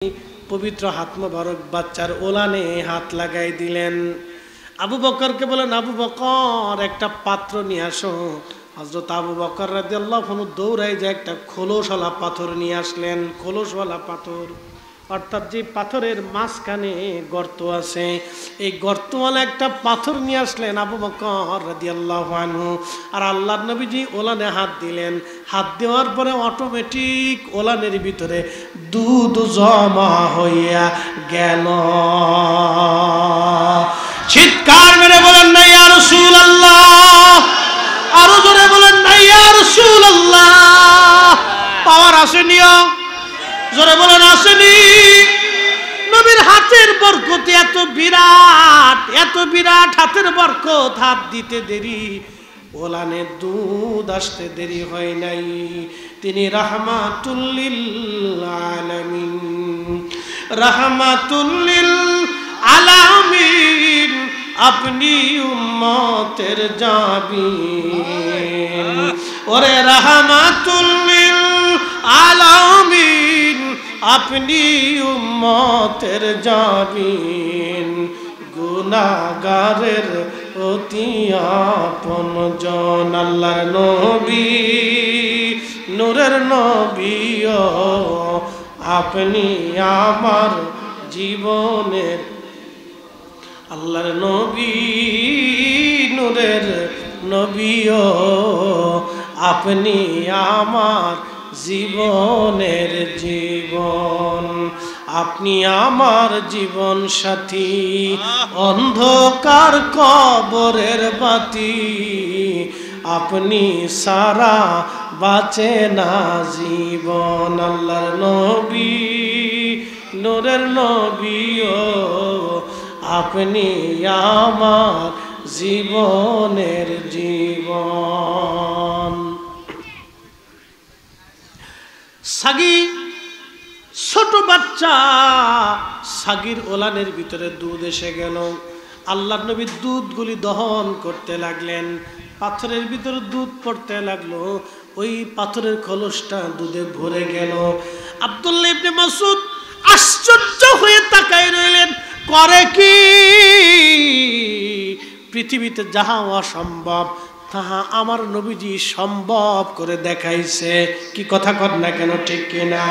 পবিত্র হাত মোবারক বাচ্চার ওলানে হাত লাগাই দিলেন। আবু বকরকে বলেন, আবু বকর একটা পাত্র নিয়ে আসো। হযরত আবু বকর রাদিয়াল্লাহু আনহু দৌড়ায় যে একটা খোলসওয়ালা পাথর নিয়ে আসলেন। খোলসওয়ালা পাথর অর্থাৎ যে পাথরের মাঝখানে গর্ত আছে, এই গর্তওয়ালা একটা পাথর নিয়ে আসলেন আবু বকর রাদিয়াল্লাহু আনহু। আর আল্লাহর নবীজি ওলানে হাত দিলেন। হাত দেওয়ার পরে অটোমেটিক ওলানের ভিতরে দুধ জমা হইয়া গেল। চিৎকার মেরে বলেন না ইয়া রাসূলুল্লাহ, আরো জোরে বলেন না ইয়া রাসূলুল্লাহ। পাওয়ার আসেনিও, জোরে বলেন আসেনি। নবীর হাতের বরকত এত বিরাট, এত বিরাট হাতের বরকত, হাত দিতে দেরি, ওলানে দুধ আসতে দেরি হয় নাই। তিনি রাহমাতুল লিল আলামিন, রাহমাতুল লিল আলামিন, আপনি উম্মতের জাবিন। ওরে রাহমাতুল লিল আলামিন, আপনি উম্মতের জাবিন, গুনাহগারের অতি আপনজন। আল্লাহর নবী, নূরের নবী, আপনি আমার জীবনের, আল্লাহর নবী, নূরের নবী, আপনি আমার জীবনের জীবন। আপনি আমার জীবন সাথী, অন্ধকার কবরের বাতি, আপনি সারা বাঁচে না জীবন। আল্লাহর নবী, নূরের নবী, আপনি আমার জীবনের জীবন। সাগি ছোট বাচ্চা, সাগির ওলানের ভিতরে দুধ এসে গেল। আল্লাহর নবী দুধগুলি দহন করতে লাগলেন। পাথরের ভিতরে দুধ পড়তে লাগলো। ওই পাথরের খোলসটা দুধে ভরে গেল। আব্দুল্লাহ ইবনে মাসউদ আশ্চর্য হয়ে তাকায় রইলেন। করে কি? পৃথিবীতে যাহা অসম্ভব তাহা আমার নবীজি সম্ভব করে দেখাইছে। কি কথা কর না কেন, ঠিক কিনা?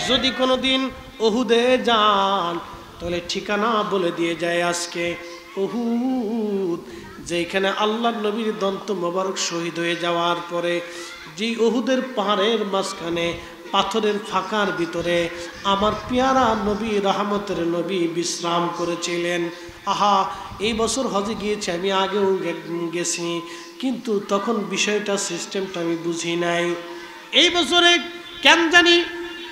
যদি কোনোদিন উহুদে যান তাহলে ঠিকানা বলে দিয়ে যায় আজকে। উহুদ, যেখানে আল্লাহর নবীর দন্ত মোবারক শহীদ হয়ে যাওয়ার পরে যে উহুদের পাহাড়ের মাঝখানে পাথরের ফাঁকার ভিতরে আমার পেয়ারা নবী, রহমতের নবী বিশ্রাম করেছিলেন। আহা, এই বছর হজে গিয়েছি, আমি আগেও গেছি, কিন্তু তখন বিষয়টা, সিস্টেমটা আমি বুঝি নাই। এই বছরে কেন জানি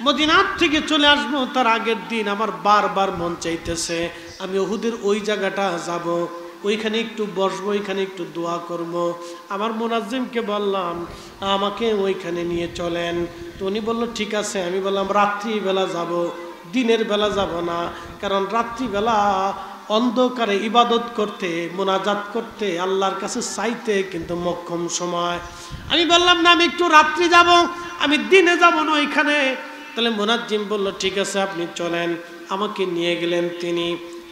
মদিনার থেকে চলে আসবো, তার আগের দিন আমার বারবার মন চাইতেছে আমি উহুদের ওই জায়গাটা যাব, ওইখানে একটু বসবো, ওইখানে একটু দোয়া করব। আমার মুনাজ্জিমকে বললাম আমাকে ওইখানে নিয়ে চলেন। তো উনি বললো ঠিক আছে। আমি বললাম রাত্রিবেলা যাব, দিনের বেলা যাব না, কারণ রাত্রিবেলা অন্ধকারে ইবাদত করতে, মোনাজাত করতে, আল্লাহর কাছে চাইতে কিন্তু মক্ষম সময়। আমি বললাম না, আমি একটু রাত্রি যাব, আমি দিনে যাব না ওইখানে। তাহলে মুনাজ্জিম বলল ঠিক আছে আপনি চলেন। আমাকে নিয়ে গেলেন তিনি।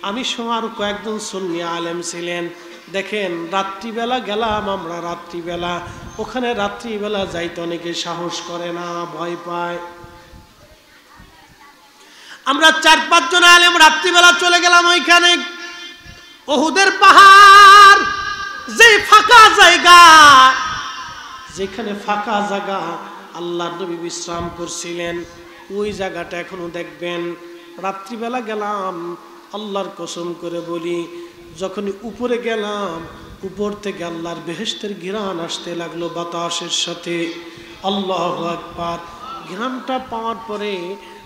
আমি সময় আরো কয়েকজন সুন্নি আলেম ছিলেন। দেখেন রাত্রিবেলা গেলাম আমরা, রাত্রিবেলা ওখানে, রাত্রিবেলা যাইতে অনেকে সাহস করে না, ভয় পায়। আমরা 4-5 জন আলেম রাত্রিবেলা চলে গেলাম ওইখানে। উহুদের পাহাড়, যে ফাঁকা জায়গা, যেখানে ফাঁকা জায়গা আল্লাহর নবী বিশ্রাম করছিলেন, ওই জায়গাটা এখনো দেখবেন। রাত্রিবেলা গেলাম, আল্লাহর কসম করে বলি, যখন উপরে গেলাম, উপর থেকে আল্লাহর বেহেশতের ঘ্রাণ আসতে লাগলো বাতাসের সাথে। আল্লাহু আকবার। ঘ্রাণটা পাওয়ার পরে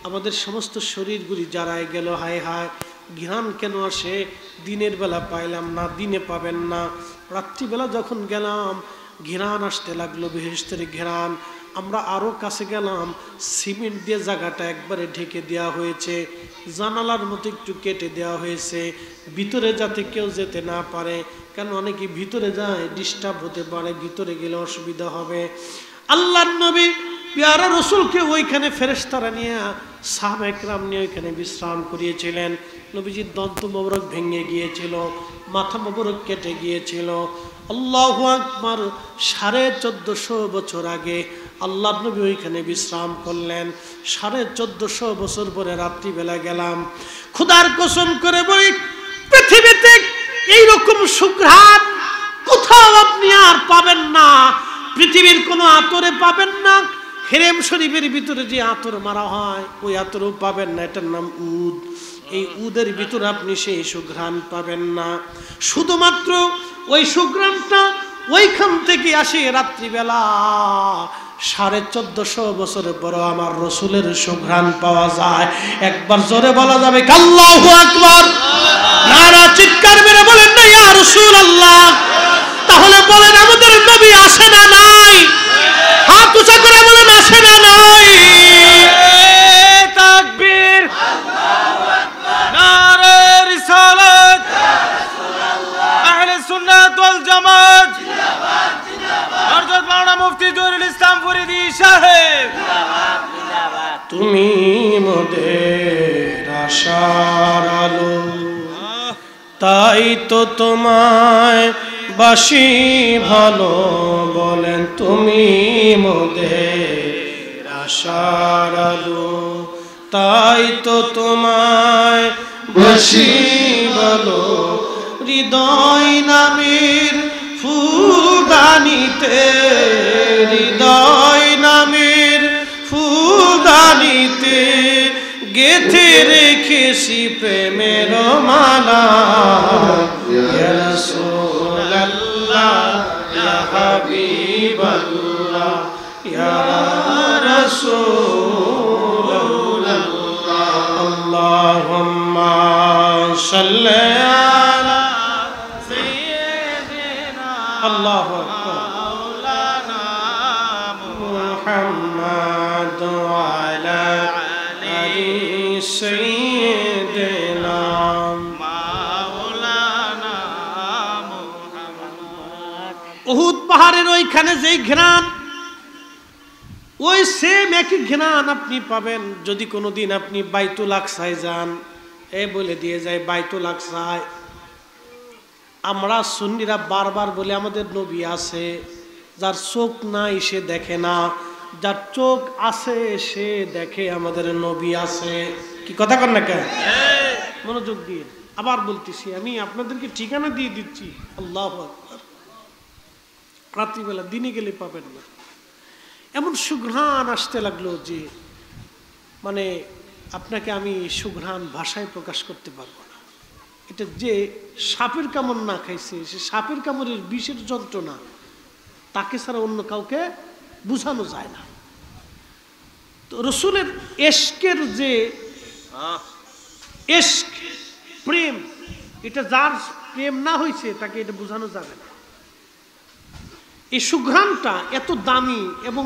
আমাদের সমস্ত শরীরগুলি জারায় গেল। হায় হায়, ঘ্রাণ কেন আসে? দিনের বেলা পাইলাম না, দিনে পাবেন না। রাত্রিবেলা যখন গেলাম ঘ্রাণ আসতে লাগলো, বেহেশতের ঘ্রাণ। আমরা আরো কাছে গেলাম, সিমেন্ট দিয়ে জায়গাটা একবারে ঢেকে দেওয়া হয়েছে, জানালার মতো একটু কেটে দেওয়া হয়েছে, ভিতরে যাতে কেউ যেতে না পারে, কারণ অনেকে ভিতরে যায়, ডিস্টার্ব হতে পারে, ভিতরে গেলে অসুবিধা হবে। আল্লাহর নবী পেয়ারা রসুলকে ওইখানে ফেরেশতারা নিয়ে সাহাবা একরাম নিয়ে এখানে বিশ্রাম করিয়েছিলেন। নবীজির দন্ত মোবারক ভেঙে গিয়েছিল, মাথা মোবারক কেটে গিয়েছিল। আল্লাহু আকবার। 1450 বছর আগে আল্লাহ নবী ওইখানে বিশ্রাম করলেন। 1450 বছর পরে রাত্রিবেলা গেলাম। খোদার কসম করে বলি, পৃথিবীতে এইরকম সুঘ্রাণ কোথাও আপনি আর পাবেন না, পৃথিবীর কোনো আতরে পাবেন না। হেরেম শরীফের ভিতরে যে আতর মারা হয় ওই আতরও পাবেন না, এটার নাম উদ। এই উদের ভিতরে আপনি সেই সুঘ্রাণ পাবেন না। শুধুমাত্র ওই সুঘ্রাণটা ওইখান থেকে আসে রাত্রিবেলা। 1450 বছরের পর আমার রসুলের সুঘ্রাণ পাওয়া যায়। একবার জোরে বলা যাবে আল্লাহু আকবার। নারা চিৎকার মেরে বলেন না ইয়া রাসূলুল্লাহ। তাহলে বলেন আমাদের নবী আসে না নাই? হাত উঁচা করে বলেন আসে না নাই? তাকবীর, আল্লাহু আকবার, নারে রিসালাত, ইয়া রাসূলুল্লাহ, আহলে সুন্নাত ওয়াল জামাত জিন্দাবাদ জিন্দাবাদ, হযরত মাওলানা মুফতি জহিরুল ইসলাম ফরিদি সাহেব জিন্দাবাদ জিন্দাবাদ। তুমি মোদের আশার আলো, তাই তো তোমায় বাসি ভালো। বলেন তুমি মোদের আশার আলো, তাই তো তোমায় বাসি ভালো। হৃদয় নামের ফুলদানিতে, হৃদয় নামের ফুলদানিতে গেথে রেখেছি প্রেমের মালা। ইয়া রাসূলুল্লাহ, ইয়া হাবিবাল্লাহ, ইয়া রাসূলুল্লাহ। আল্লাহুম্মা সাল্লি আলা সাইয়্যিদিনা আল্লাহু আকবার মাওলানা মুহাম্মাদ ওয়া আলা আলি সাইয়্যিদিনা মাওলানা মুহাম্মদ। উহুদ পাহাড়ের ওইখানে যেই ঘ্রাণ, ওই সেম একই ঘ্রাণ আপনি পাবেন যদি কোনোদিন আপনি বাইতুল আকসায় যান। বলে দিয়ে যায় বাইতুল আকসায় আমরা সুন্নিরা বারবার বলে আমাদের নবী আছে। যার চোখ নাই সে দেখে না, যার চোখ আছে সে দেখে আমাদের নবী আছে। কি কথা কর না কেন? মনোযোগ দিয়ে আবার বলতেছি, আমি আপনাদেরকে ঠিকানা দিয়ে দিচ্ছি। আল্লাহু আকবার। রাত্রিবেলা, দিনে গেলে পাবেন না। এমন সুঘ্রাণ আসতে লাগলো যে মানে আপনাকে আমি সুঘ্রাণ ভাষায় প্রকাশ করতে পারবো না। এটা যে সাপের কামড় না খাইছে, সে সাপের কামড়ের বিষের যন্ত্রণা তাকে ছাড়া অন্য কাউকে বোঝানো যায় না। তো রসুলের এশকের যে এশক, প্রেম, এটা যার প্রেম না হয়েছে তাকে এটা বোঝানো যাবে না। এই সুঘ্রাণটা এত দামি এবং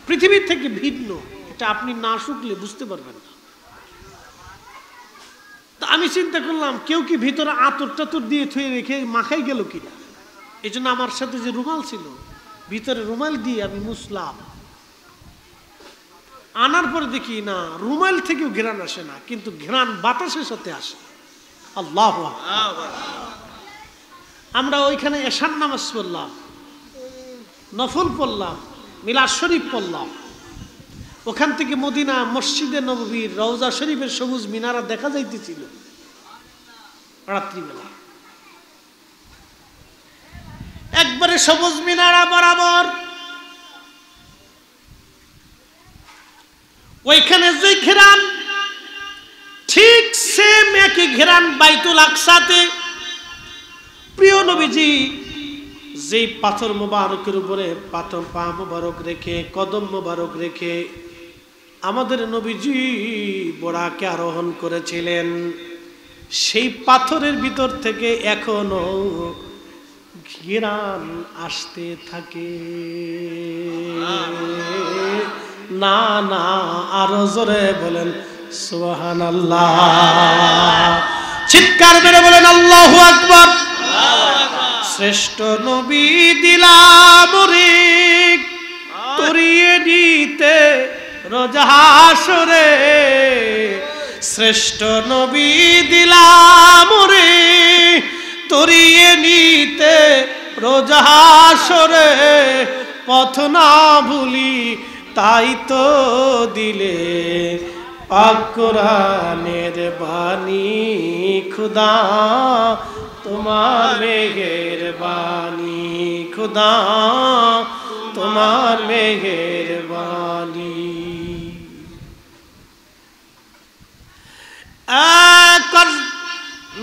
পৃথিবীর থেকে ভিন্ন, এটা আপনি না শুকলে বুঝতে পারবেন না। তা আমি চিন্তা করলাম কেউ কি ভিতরে আতর টাতর দিয়ে থুয়ে রেখে মাখাই গেল কিনা। এই জন্য আমার সাথে যে রুমাল ছিল, ভিতরে রুমাল দিয়ে আমি মুছলাম। আনার পরে দেখি না, রুমাল থেকেও ঘ্রাণ আসে না, কিন্তু ঘ্রাণ বাতাসের সাথে আসে। আল্লাহু আকবার। আমরা ওইখানে এশার নামাজ পড়লাম, নফল পড়লাম, মিলাদ শরীফ পড়লাম। ওখান থেকে মদিনা মসজিদে নববীর রওজা শরীফের সবুজ মিনারা দেখা যাইতেছিল রাত্রিবেলা। একবারে সবুজ মিনারা বরাবর ওইখানে যে ঘেরান, ঠিক সেম একই ঘেরান বাইতুল আকসাতে। প্রিয় নবীজি যেই পাথর মোবারকের উপরে পাথর পা মোবারক রেখে, কদম মোবারক রেখে আমাদের নবীজি বোরাকে আরোহণ করেছিলেন, সেই পাথরের ভিতর থেকে এখনো ঘিরান আসতে থাকে। না না, আরো জোরে বলেন সুবহানাল্লাহ। চিৎকার মেরে বলেন আল্লাহু আকবার। শ্রেষ্ঠ নবী দিলাম রে তরিয়ে দিতে রোজ হাসরে শ্রেষ্ঠ নবী দিলাম রে তরিয়ে নিতে রোজ হাসরে পথ না ভুলি তাই তো দিলে পাক কোরআনের বাণী খুদা তোমার মেহেরবানি খুদা তোমার মেহেরবানি।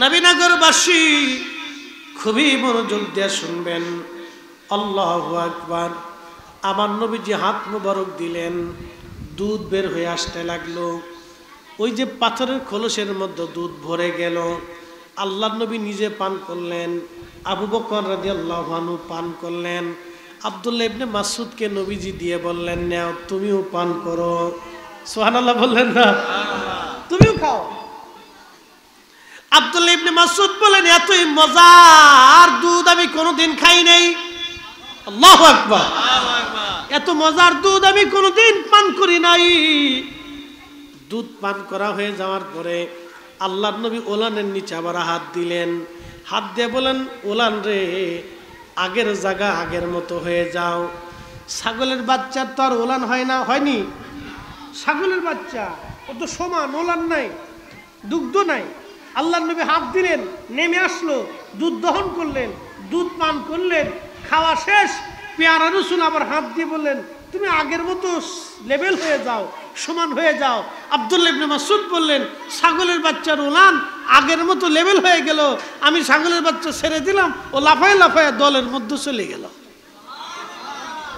নবীনগরবাসী খুবই মনোযোগ দিয়ে শুনবেন। আল্লাহু আকবার। আমার নবীজি হাত মুবারক দিলেন, দুধ বের হয়ে আসতে লাগলো। ওই যে পাথরের খোলসের মধ্যে দুধ ভরে গেল। আল্লাহর নবী নিজে পান করলেন, আবু বকর রাদিয়াল্লাহু আনহু পান করলেন, আব্দুল্লাহ ইবনে মাসউদকে নবীজি দিয়ে বললেন নাও তুমিও পান করো। সুবহানাল্লাহ বললেন না? তুমিও খাও। আব্দুল্লাহ ইবনে মাসউদ বলেন এতই মজার দুধ আমি কোনোদিন খাই নাই। আল্লাহু আকবার। এত মজার দুধ আমি কোনোদিন পান করি নাই। দুধ পান করা হয়ে যাওয়ার পরে আল্লাহর নবী ওলানের নিচে আবার হাত দিলেন। হাত দিয়ে বলেন ওলান রে আগের জায়গা আগের মতো হয়ে যাও। ছাগলের বাচ্চার তো আর ওলান হয় না, হয়নি? ছাগলের বাচ্চা ও তো সমান, ওলান নাই, দুগ্ধ নাই। আল্লাহর নবী হাত দিলেন, নেমে আসলো, দুধ দহন করলেন, দুধ পান করলেন, খাওয়া শেষ। পেয়ারা রসুল আবার হাত দিয়ে বললেন তুমি আগের মতো লেভেল হয়ে যাও, সমান হয়ে যাও। আব্দুল্লাহ ইবনে মাসউদ বললেন ছাগলের বাচ্চার ওলান আগের মতো লেভেল হয়ে গেল, আমি ছাগলের বাচ্চা ছেড়ে দিলাম, ও লাফায় লাফায় দলের মধ্যে চলে গেল।